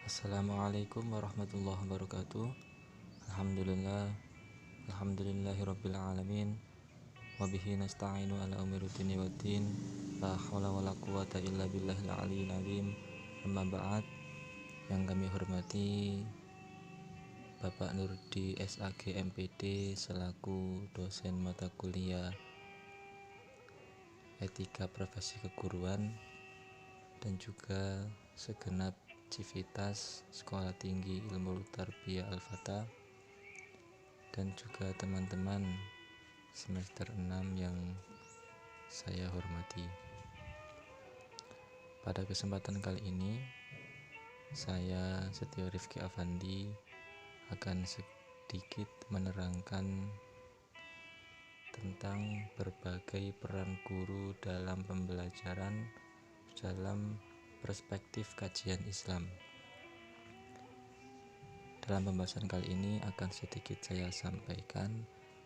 Assalamualaikum warahmatullahi wabarakatuh. Alhamdulillahirabbil alamin. Wabihi nasta'inu ala umuri dunya waddin. La haula wala quwata illa billahil aliyyil azim. Amma ba'd. Yang kami hormati Bapak Nurdi SAG MPD selaku dosen mata kuliah Etika Profesi Keguruan dan juga segenap Civitas Sekolah Tinggi Ilmu Tarbiyah Al-Fatah, dan juga teman-teman semester 6 yang saya hormati. Pada kesempatan kali ini, saya Setio Rifki Afandi akan sedikit menerangkan tentang berbagai peran guru dalam pembelajaran dalam perspektif kajian Islam. Dalam pembahasan kali ini akan sedikit saya sampaikan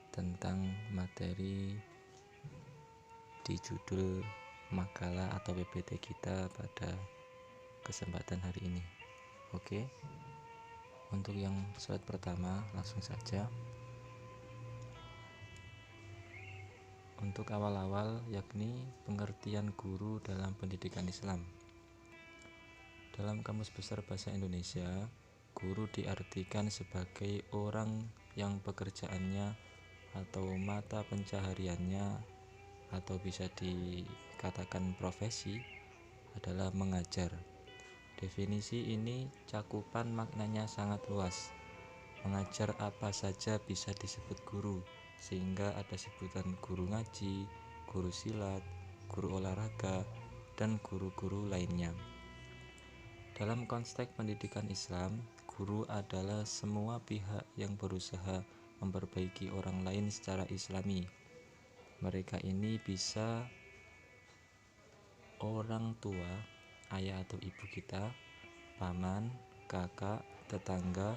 tentang materi di judul makalah atau PPT kita pada kesempatan hari ini. Oke. Untuk yang slide pertama, langsung saja. Untuk awal-awal, yakni pengertian guru dalam pendidikan Islam. Dalam Kamus Besar Bahasa Indonesia, guru diartikan sebagai orang yang pekerjaannya atau mata pencahariannya atau bisa dikatakan profesi adalah mengajar. Definisi ini cakupan maknanya sangat luas. Mengajar apa saja bisa disebut guru, sehingga ada sebutan guru ngaji, guru silat, guru olahraga, dan guru-guru lainnya. Dalam konteks pendidikan Islam, guru adalah semua pihak yang berusaha memperbaiki orang lain secara Islami. Mereka ini bisa orang tua, ayah atau ibu kita, paman, kakak, tetangga,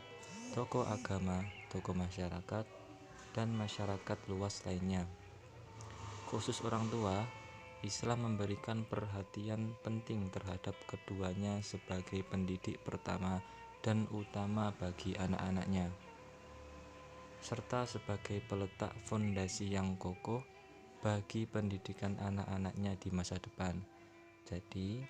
tokoh agama, tokoh masyarakat, dan masyarakat luas lainnya. Khusus orang tua, Islam memberikan perhatian penting terhadap keduanya sebagai pendidik pertama dan utama bagi anak-anaknya, serta sebagai peletak fondasi yang kokoh bagi pendidikan anak-anaknya di masa depan. Jadi,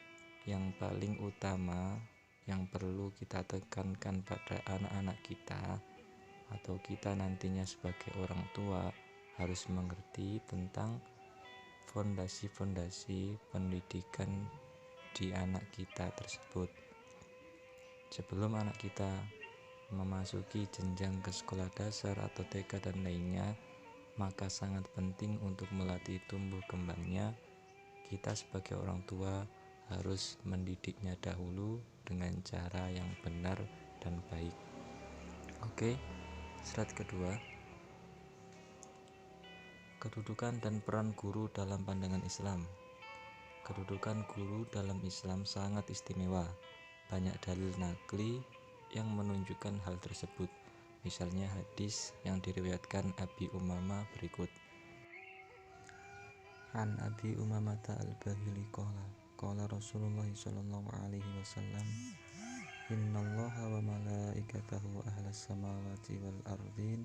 yang paling utama yang perlu kita tekankan pada anak-anak kita atau kita nantinya sebagai orang tua harus mengerti tentang fondasi-fondasi pendidikan di anak kita tersebut. Sebelum anak kita memasuki jenjang ke sekolah dasar atau TK dan lainnya, maka sangat penting untuk melatih tumbuh kembangnya. Kita sebagai orang tua harus mendidiknya dahulu dengan cara yang benar dan baik. Oke, slide kedua. Kedudukan dan peran guru dalam pandangan Islam. Kedudukan guru dalam Islam sangat istimewa. Banyak dalil nakli yang menunjukkan hal tersebut. Misalnya hadis yang diriwayatkan Abi Umamah berikut. An Abi Umamah al-Bahili qala Rasulullah sallallahu alaihi wasallam, innallaha wa malaikatahu ahlas samawati wal ardin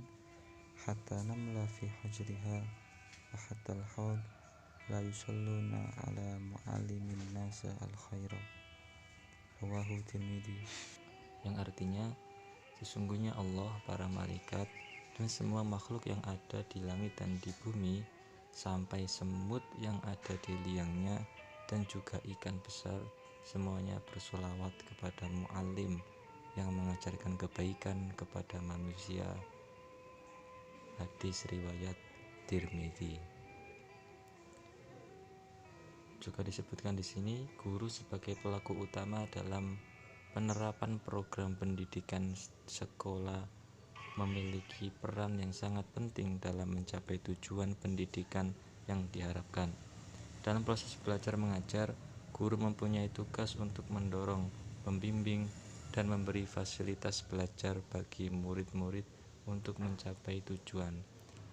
hatta namla fi hujriha wa hatta al-haud la yusalluna ala muallimin nasa al-khaira. Rawahu Tirmidzi. Yang artinya, sesungguhnya Allah, para malaikat, dan semua makhluk yang ada di langit dan di bumi, sampai semut yang ada di liangnya, dan juga ikan besar, semuanya bersolawat kepada muallim yang mengajarkan kebaikan kepada manusia. Hadis riwayat Tirmidzi. Juga disebutkan di sini, guru sebagai pelaku utama dalam penerapan program pendidikan sekolah memiliki peran yang sangat penting dalam mencapai tujuan pendidikan yang diharapkan. Dalam proses belajar mengajar, guru mempunyai tugas untuk mendorong, membimbing, dan memberi fasilitas belajar bagi murid-murid untuk mencapai tujuan.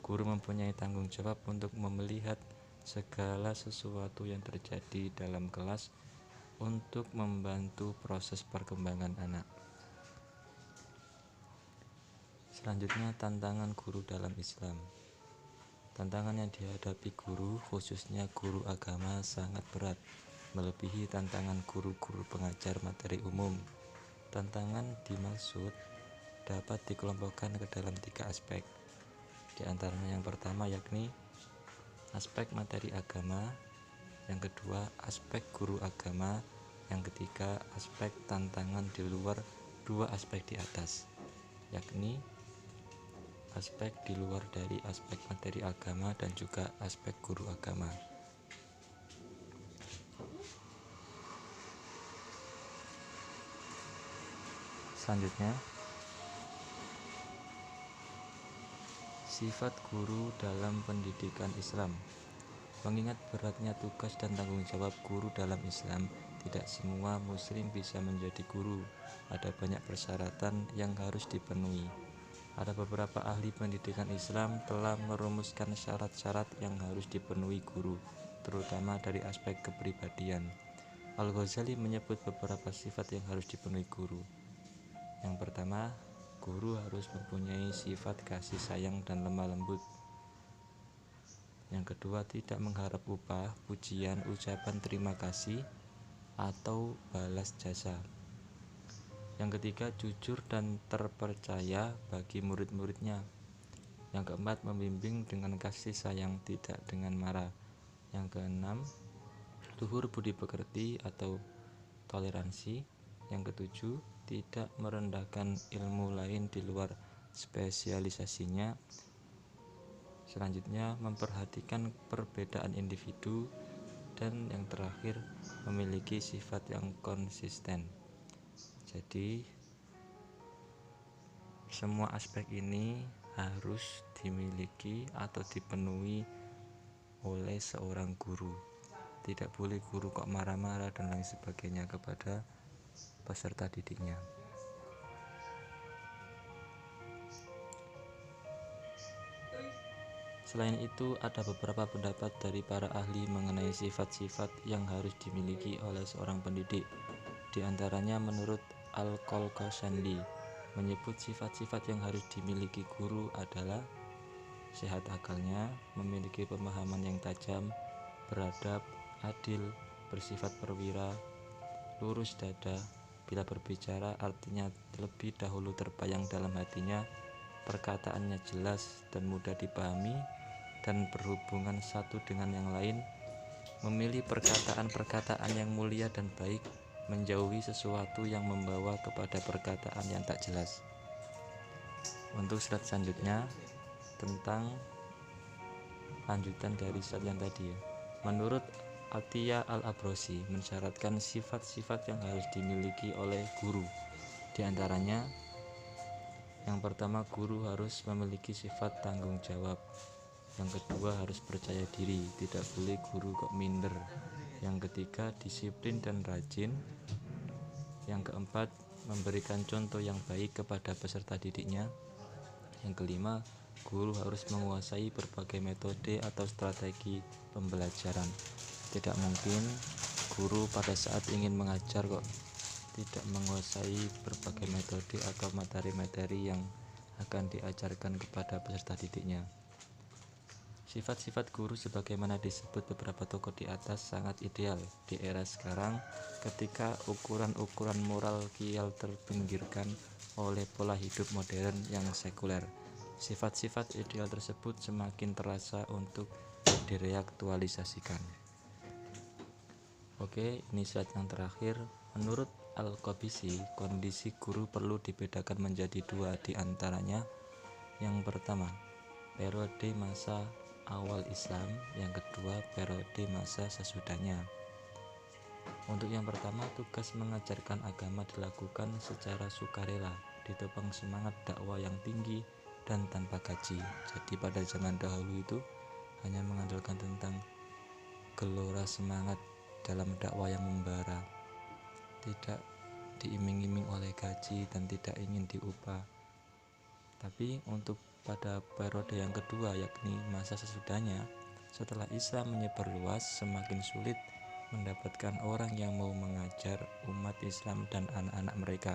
Guru mempunyai tanggung jawab untuk melihat segala sesuatu yang terjadi dalam kelas untuk membantu proses perkembangan anak. Selanjutnya, tantangan guru dalam Islam. Tantangan yang dihadapi guru, khususnya guru agama, sangat berat, melebihi tantangan guru-guru pengajar materi umum. Tantangan dimaksud dapat dikelompokkan ke dalam 3 aspek. Di antaranya yang pertama yakni aspek materi agama, yang kedua aspek guru agama, yang ketiga aspek tantangan di luar 2 aspek di atas, yakni aspek di luar dari aspek materi agama dan juga aspek guru agama. Selanjutnya, sifat guru dalam pendidikan Islam. Mengingat beratnya tugas dan tanggung jawab guru dalam Islam, tidak semua muslim bisa menjadi guru. Ada banyak persyaratan yang harus dipenuhi. Ada beberapa ahli pendidikan Islam telah merumuskan syarat-syarat yang harus dipenuhi guru, terutama dari aspek kepribadian. Al-Ghazali menyebut beberapa sifat yang harus dipenuhi guru. Yang pertama, guru harus mempunyai sifat kasih sayang dan lemah lembut. Yang kedua, tidak mengharap upah, pujian, ucapan terima kasih, atau balas jasa. Yang ketiga, jujur dan terpercaya bagi murid-muridnya. Yang keempat, membimbing dengan kasih sayang, tidak dengan marah. Yang keenam, luhur budi pekerti atau toleransi. Yang ketujuh, tidak merendahkan ilmu lain di luar spesialisasinya. Selanjutnya, memperhatikan perbedaan individu. Dan yang terakhir, memiliki sifat yang konsisten. Jadi, semua aspek ini harus dimiliki atau dipenuhi oleh seorang guru. Tidak boleh guru kok marah-marah dan lain sebagainya kepada peserta didiknya. Selain itu, ada beberapa pendapat dari para ahli mengenai sifat-sifat yang harus dimiliki oleh seorang pendidik. Di antaranya menurut Al-Qalqashandi menyebut sifat-sifat yang harus dimiliki guru adalah sehat akalnya, memiliki pemahaman yang tajam, beradab, adil, bersifat perwira, lurus dada, bila berbicara artinya lebih dahulu terbayang dalam hatinya, perkataannya jelas dan mudah dipahami, dan berhubungan satu dengan yang lain, memilih perkataan-perkataan yang mulia dan baik, menjauhi sesuatu yang membawa kepada perkataan yang tak jelas. Untuk slide selanjutnya tentang lanjutan dari slide yang tadi ya. Menurut Atiyah Al-Abrasi mensyaratkan sifat-sifat yang harus dimiliki oleh guru. Di antaranya, yang pertama, guru harus memiliki sifat tanggung jawab. Yang kedua, harus percaya diri, tidak boleh guru kok minder. Yang ketiga, disiplin dan rajin. Yang keempat, memberikan contoh yang baik kepada peserta didiknya. Yang kelima, guru harus menguasai berbagai metode atau strategi pembelajaran. Tidak mungkin guru pada saat ingin mengajar kok tidak menguasai berbagai metode atau materi-materi yang akan diajarkan kepada peserta didiknya. Sifat-sifat guru sebagaimana disebut beberapa tokoh di atas sangat ideal di era sekarang ketika ukuran-ukuran moral kial terpinggirkan oleh pola hidup modern yang sekuler. Sifat-sifat ideal tersebut semakin terasa untuk direaktualisasikan. Oke, ini slide yang terakhir. Menurut Al-Qabisi, kondisi guru perlu dibedakan menjadi 2 di antaranya. Yang pertama, periode masa awal Islam, yang kedua periode masa sesudahnya. Untuk yang pertama, tugas mengajarkan agama dilakukan secara sukarela, ditopang semangat dakwah yang tinggi dan tanpa gaji. Jadi pada zaman dahulu itu hanya mengandalkan tentang gelora semangat dalam dakwah yang membara, tidak diiming-iming oleh gaji dan tidak ingin diupah. Tapi untuk pada periode yang kedua, yakni masa sesudahnya, setelah Islam menyebar luas, semakin sulit mendapatkan orang yang mau mengajar umat Islam dan anak-anak mereka,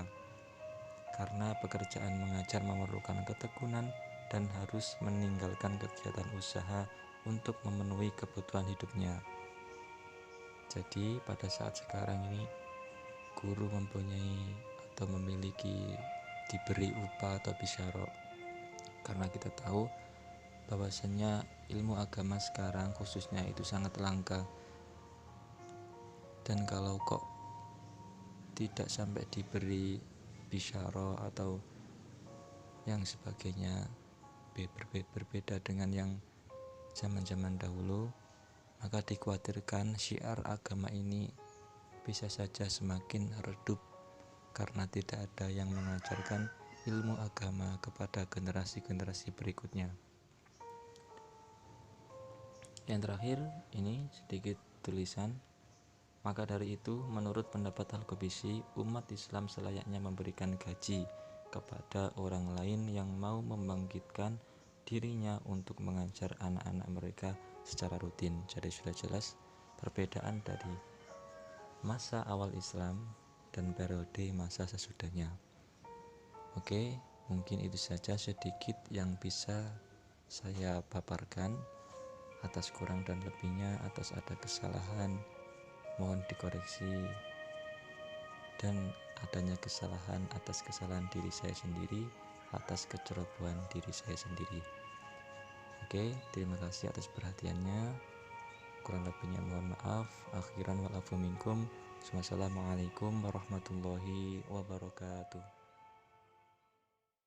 karena pekerjaan mengajar memerlukan ketekunan dan harus meninggalkan kegiatan usaha untuk memenuhi kebutuhan hidupnya. Jadi pada saat sekarang ini guru mempunyai atau memiliki diberi upah atau bisyarah, karena kita tahu bahwasanya ilmu agama sekarang khususnya itu sangat langka. Dan kalau kok tidak sampai diberi bisyarah atau yang sebagainya, berbeda dengan yang zaman-zaman dahulu, maka dikhawatirkan syiar agama ini bisa saja semakin redup karena tidak ada yang mengajarkan ilmu agama kepada generasi-generasi berikutnya. Yang terakhir ini sedikit tulisan. Maka dari itu, menurut pendapat Al-Qabisi, umat Islam selayaknya memberikan gaji kepada orang lain yang mau membangkitkan dirinya untuk mengajar anak-anak mereka secara rutin. Jadi sudah jelas perbedaan dari masa awal Islam dan periode masa sesudahnya. Oke, mungkin itu saja sedikit yang bisa saya paparkan. Atas kurang dan lebihnya, atas ada kesalahan, mohon dikoreksi, dan adanya kesalahan atas kesalahan diri saya sendiri, atas kecerobohan diri saya sendiri. Oke, terima kasih atas perhatiannya. Kurang lebihnya mohon maaf. Akhiran wal afu minkum. Wassalamualaikum warahmatullahi wabarakatuh.